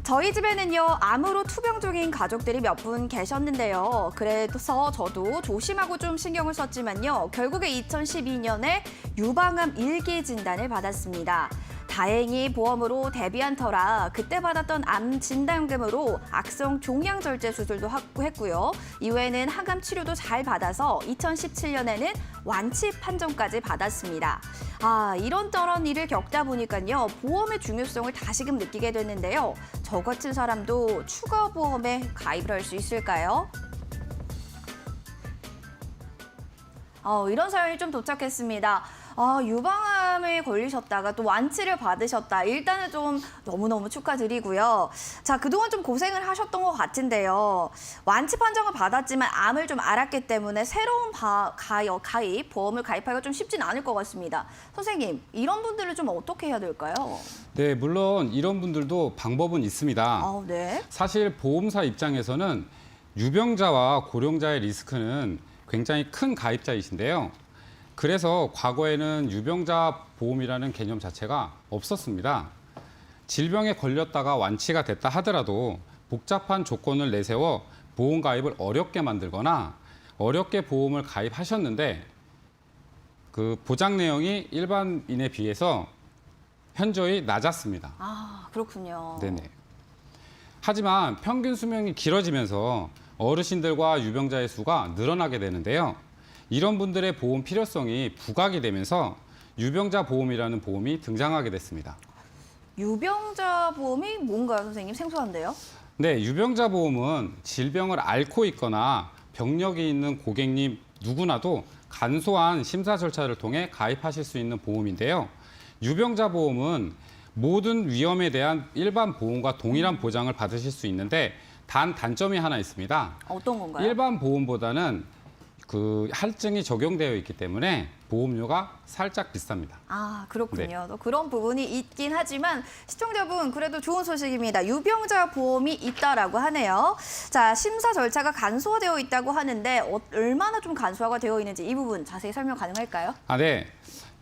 저희 집에는요, 암으로 투병 중인 가족들이 몇 분 계셨는데요. 그래서 저도 조심하고 좀 신경을 썼지만요. 결국에 2012년에 유방암 1기 진단을 받았습니다. 다행히 보험으로 대비한 터라 그때 받았던 암 진단금으로 악성 종양절제 수술도 했고요. 이후에는 항암 치료도 잘 받아서 2017년에는 완치 판정까지 받았습니다. 이런저런 일을 겪다 보니까요. 보험의 중요성을 다시금 느끼게 됐는데요. 저 같은 사람도 추가 보험에 가입을 할 수 있을까요? 이런 사연이 좀 도착했습니다. 유방암에 걸리셨다가 또 완치를 받으셨다. 일단은 좀 너무너무 축하드리고요. 자, 그동안 좀 고생을 하셨던 것 같은데요. 완치 판정을 받았지만 암을 좀 알았기 때문에 새로운 보험을 가입하기가 좀 쉽진 않을 것 같습니다. 선생님, 이런 분들은 좀 어떻게 해야 될까요? 네, 물론 이런 분들도 방법은 있습니다. 네. 사실 보험사 입장에서는 유병자와 고령자의 리스크는 굉장히 큰 가입자이신데요. 그래서 과거에는 유병자 보험이라는 개념 자체가 없었습니다. 질병에 걸렸다가 완치가 됐다 하더라도 복잡한 조건을 내세워 보험 가입을 어렵게 만들거나 어렵게 보험을 가입하셨는데 그 보장 내용이 일반인에 비해서 현저히 낮았습니다. 그렇군요. 네네. 하지만 평균 수명이 길어지면서 어르신들과 유병자의 수가 늘어나게 되는데요. 이런 분들의 보험 필요성이 부각이 되면서 유병자 보험이라는 보험이 등장하게 됐습니다. 유병자 보험이 뭔가요, 선생님? 생소한데요? 네, 유병자 보험은 질병을 앓고 있거나 병력이 있는 고객님 누구나도 간소한 심사 절차를 통해 가입하실 수 있는 보험인데요. 유병자 보험은 모든 위험에 대한 일반 보험과 동일한 보장을 받으실 수 있는데 단점이 하나 있습니다. 어떤 건가요? 일반 보험보다는 그 할증이 적용되어 있기 때문에 보험료가 살짝 비쌉니다. 그렇군요. 네. 또 그런 부분이 있긴 하지만 시청자분 그래도 좋은 소식입니다. 유병자 보험이 있다라고 하네요. 자, 심사 절차가 간소화되어 있다고 하는데 얼마나 좀 간소화가 되어 있는지 이 부분 자세히 설명 가능할까요? 네.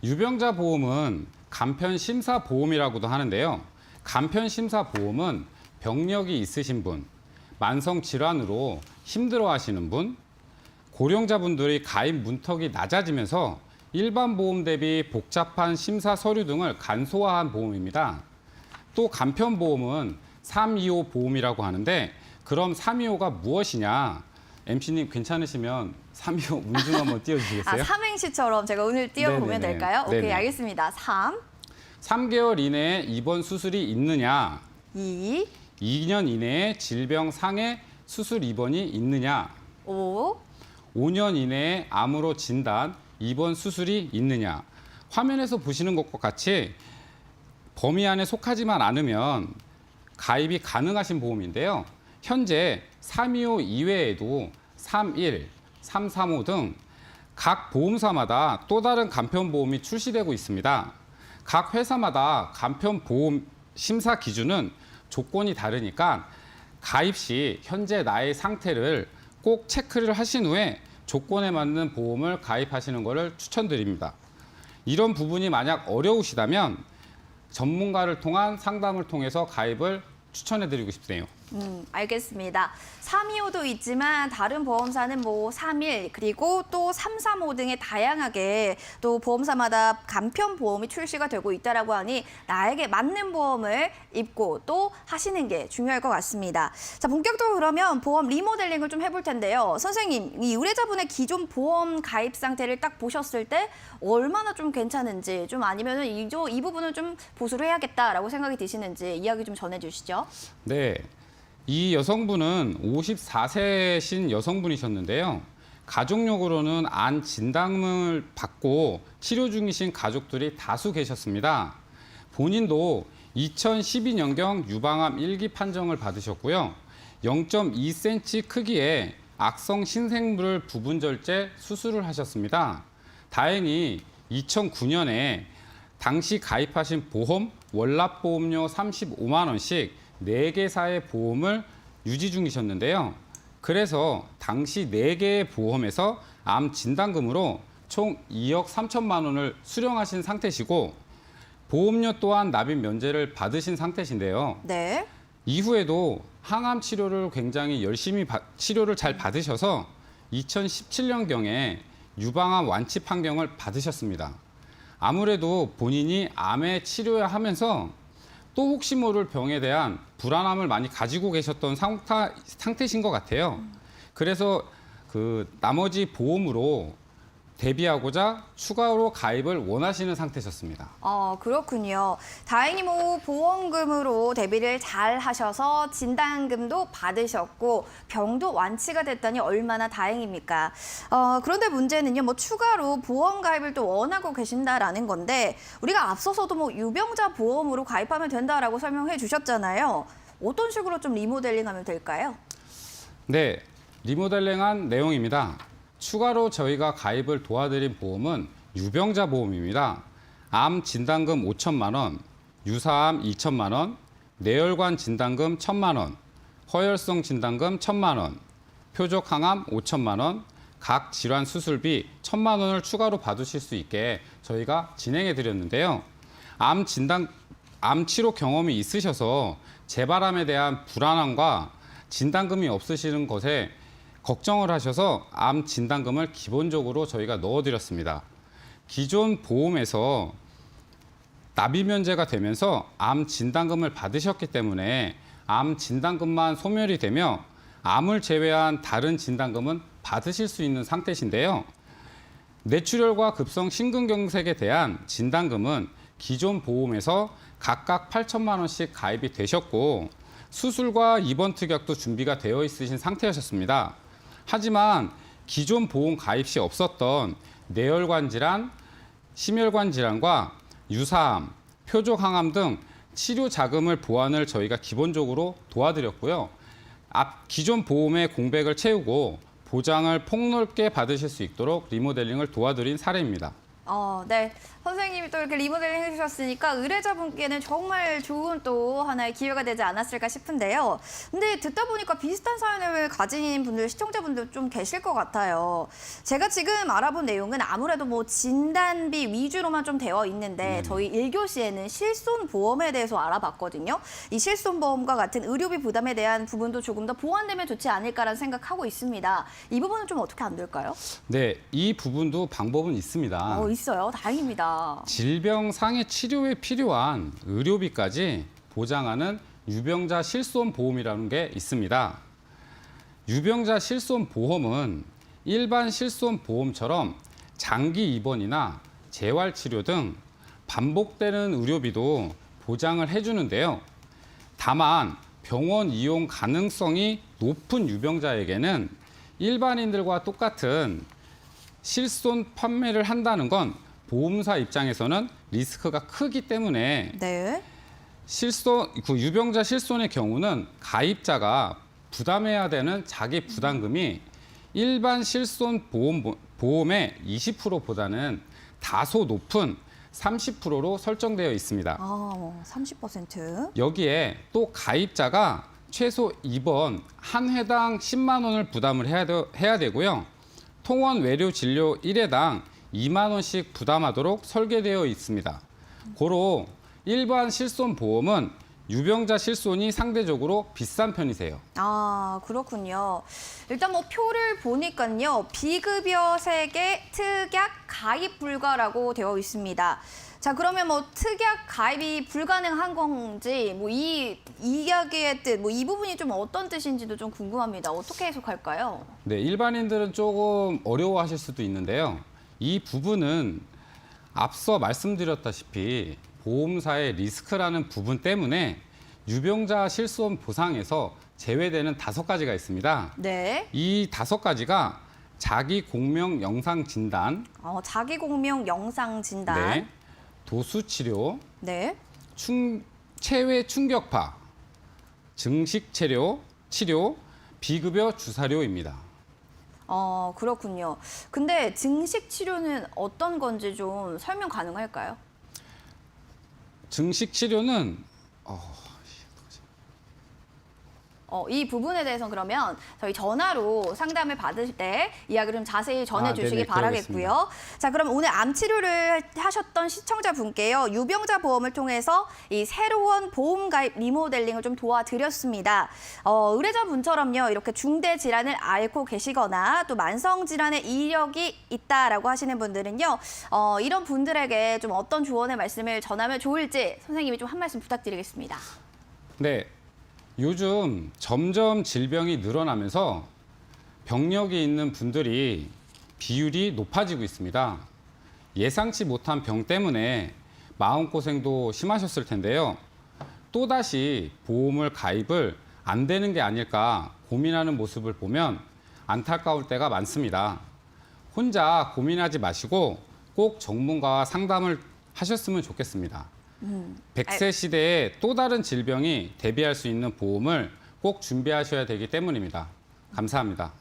유병자 보험은 간편 심사 보험이라고도 하는데요. 간편 심사 보험은 병력이 있으신 분, 만성 질환으로 힘들어하시는 분, 고령자분들이 가입 문턱이 낮아지면서 일반 보험 대비 복잡한 심사 서류 등을 간소화한 보험입니다. 또 간편 보험은 325 보험이라고 하는데 그럼 325가 무엇이냐? MC님 괜찮으시면 325 문중 한번 띄워주시겠어요? 삼행시처럼 제가 오늘 띄워보면 네네네. 될까요? 오케이, 네네. 알겠습니다. 3개월 이내에 입원 수술이 있느냐? 2, 2년 이내에 질병 상해 수술 입원이 있느냐? 5, 5년 이내에 암으로 진단, 입원 수술이 있느냐. 화면에서 보시는 것과 같이 범위 안에 속하지만 않으면 가입이 가능하신 보험인데요. 현재 325 이외에도 31, 335 등 각 보험사마다 또 다른 간편보험이 출시되고 있습니다. 각 회사마다 간편보험 심사 기준은 조건이 다르니까 가입 시 현재 나의 상태를 꼭 체크를 하신 후에 조건에 맞는 보험을 가입하시는 것을 추천드립니다. 이런 부분이 만약 어려우시다면 전문가를 통한 상담을 통해서 가입을 추천해드리고 싶네요. 알겠습니다. 325도 있지만 다른 보험사는 31 그리고 또 335 등의 다양하게 또 보험사마다 간편 보험이 출시가 되고 있다라고 하니 나에게 맞는 보험을 입고 또 하시는 게 중요할 것 같습니다. 자, 본격적으로 그러면 보험 리모델링을 좀 해볼 텐데요. 선생님, 이 의뢰자분의 기존 보험 가입 상태를 딱 보셨을 때 얼마나 좀 괜찮은지 좀 아니면은 이 부분을 좀 보수를 해야겠다라고 생각이 드시는지 이야기 좀 전해주시죠. 네. 이 여성분은 54세신 여성분이셨는데요. 가족력으로는 암 진단을 받고 치료 중이신 가족들이 다수 계셨습니다. 본인도 2012년경 유방암 1기 판정을 받으셨고요. 0.2cm 크기의 악성 신생물을 부분 절제 수술을 하셨습니다. 다행히 2009년에 당시 가입하신 보험 월납보험료 35만 원씩 4개사의 보험을 유지 중이셨는데요. 그래서 당시 4개의 보험에서 암 진단금으로 총 2억 3천만 원을 수령하신 상태시고 보험료 또한 납입 면제를 받으신 상태신데요. 네. 이후에도 항암 치료를 굉장히 열심히 치료를 잘 받으셔서 2017년경에 유방암 완치 판정을 받으셨습니다. 아무래도 본인이 암에 치료해야 하면서 또 혹시 모를 병에 대한 불안함을 많이 가지고 계셨던 상태신 것 같아요. 그래서 그 나머지 보험으로 대비하고자 추가로 가입을 원하시는 상태셨습니다. 그렇군요. 다행히 뭐 보험금으로 대비를 잘 하셔서 진단금도 받으셨고 병도 완치가 됐다니 얼마나 다행입니까? 그런데 문제는요, 뭐 추가로 보험 가입을 또 원하고 계신다라는 건데 우리가 앞서서도 뭐 유병자 보험으로 가입하면 된다라고 설명해 주셨잖아요. 어떤 식으로 좀 리모델링하면 될까요? 네, 리모델링한 내용입니다. 추가로 저희가 가입을 도와드린 보험은 유병자 보험입니다. 암 진단금 5천만 원, 유사암 2천만 원, 뇌혈관 진단금 1천만 원, 허혈성 진단금 1천만 원, 표적 항암 5천만 원, 각 질환 수술비 1천만 원을 추가로 받으실 수 있게 저희가 진행해 드렸는데요. 암 치료 경험이 있으셔서 재발암에 대한 불안함과 진단금이 없으시는 것에 걱정을 하셔서 암 진단금을 기본적으로 저희가 넣어드렸습니다. 기존 보험에서 납입 면제가 되면서 암 진단금을 받으셨기 때문에 암 진단금만 소멸이 되며 암을 제외한 다른 진단금은 받으실 수 있는 상태신데요. 뇌출혈과 급성 심근경색에 대한 진단금은 기존 보험에서 각각 8천만 원씩 가입이 되셨고 수술과 입원 특약도 준비가 되어 있으신 상태였습니다. 하지만 기존 보험 가입 시 없었던 뇌혈관 질환, 심혈관 질환과 유사암, 표적 항암 등 치료 자금을 보완을 저희가 기본적으로 도와드렸고요. 기존 보험의 공백을 채우고 보장을 폭넓게 받으실 수 있도록 리모델링을 도와드린 사례입니다. 네. 선생님이 또 이렇게 리모델링 해주셨으니까 의뢰자분께는 정말 좋은 또 하나의 기회가 되지 않았을까 싶은데요. 근데 듣다 보니까 비슷한 사연을 가진 분들, 시청자분들 좀 계실 것 같아요. 제가 지금 알아본 내용은 아무래도 뭐 진단비 위주로만 좀 되어 있는데 저희 1교시에는 실손보험에 대해서 알아봤거든요. 이 실손보험과 같은 의료비 부담에 대한 부분도 조금 더 보완되면 좋지 않을까라는 생각하고 있습니다. 이 부분은 좀 어떻게 안 될까요? 네, 이 부분도 방법은 있습니다. 있어요. 다행입니다. 질병 상해 치료에 필요한 의료비까지 보장하는 유병자 실손 보험이라는 게 있습니다. 유병자 실손 보험은 일반 실손 보험처럼 장기 입원이나 재활 치료 등 반복되는 의료비도 보장을 해주는데요. 다만 병원 이용 가능성이 높은 유병자에게는 일반인들과 똑같은 실손 판매를 한다는 건 보험사 입장에서는 리스크가 크기 때문에 네. 유병자 실손의 경우는 가입자가 부담해야 되는 자기 부담금이 일반 실손 보험의 20%보다는 다소 높은 30%로 설정되어 있습니다. 30%? 여기에 또 가입자가 최소 입원 한 회당 10만 원을 부담을 해야 되고요. 통원 외료 진료 1회당 2만 원씩 부담하도록 설계되어 있습니다. 고로 일반 실손 보험은 유병자 실손이 상대적으로 비싼 편이세요. 그렇군요. 일단 뭐 표를 보니까요. 비급여 세계 특약 가입 불가라고 되어 있습니다. 자, 그러면 뭐 특약 가입이 불가능한 건지 뭐 이 이야기의 뜻, 뭐 이 부분이 좀 어떤 뜻인지도 좀 궁금합니다. 어떻게 해석할까요? 네, 일반인들은 조금 어려워하실 수도 있는데요. 이 부분은 앞서 말씀드렸다시피 보험사의 리스크라는 부분 때문에 유병자 실손 보상에서 제외되는 5가지가 있습니다. 네. 이 5가지가 자기 공명 영상 진단, 자기 공명 영상 진단. 네, 도수 치료, 네. 체외 충격파, 증식 치료, 비급여 주사료입니다. 그렇군요. 근데 증식 치료는 어떤 건지 좀 설명 가능할까요? 증식 치료는 이 부분에 대해서 그러면 저희 전화로 상담을 받을 때 이야기를 좀 자세히 전해주시기 네네, 바라겠고요. 자, 그럼 오늘 암 치료를 하셨던 시청자분께요. 유병자 보험을 통해서 이 새로운 보험 가입 리모델링을 좀 도와드렸습니다. 의뢰자분처럼요. 이렇게 중대 질환을 앓고 계시거나 또 만성 질환의 이력이 있다라고 하시는 분들은요. 이런 분들에게 좀 어떤 조언의 말씀을 전하면 좋을지 선생님이 좀 한 말씀 부탁드리겠습니다. 네, 요즘 점점 질병이 늘어나면서 병력이 있는 분들이 비율이 높아지고 있습니다. 예상치 못한 병 때문에 마음고생도 심하셨을 텐데요. 또다시 보험을 가입을 안 되는 게 아닐까 고민하는 모습을 보면 안타까울 때가 많습니다. 혼자 고민하지 마시고 꼭 전문가와 상담을 하셨으면 좋겠습니다. 100세 시대에 또 다른 질병이 대비할 수 있는 보험을 꼭 준비하셔야 되기 때문입니다. 감사합니다.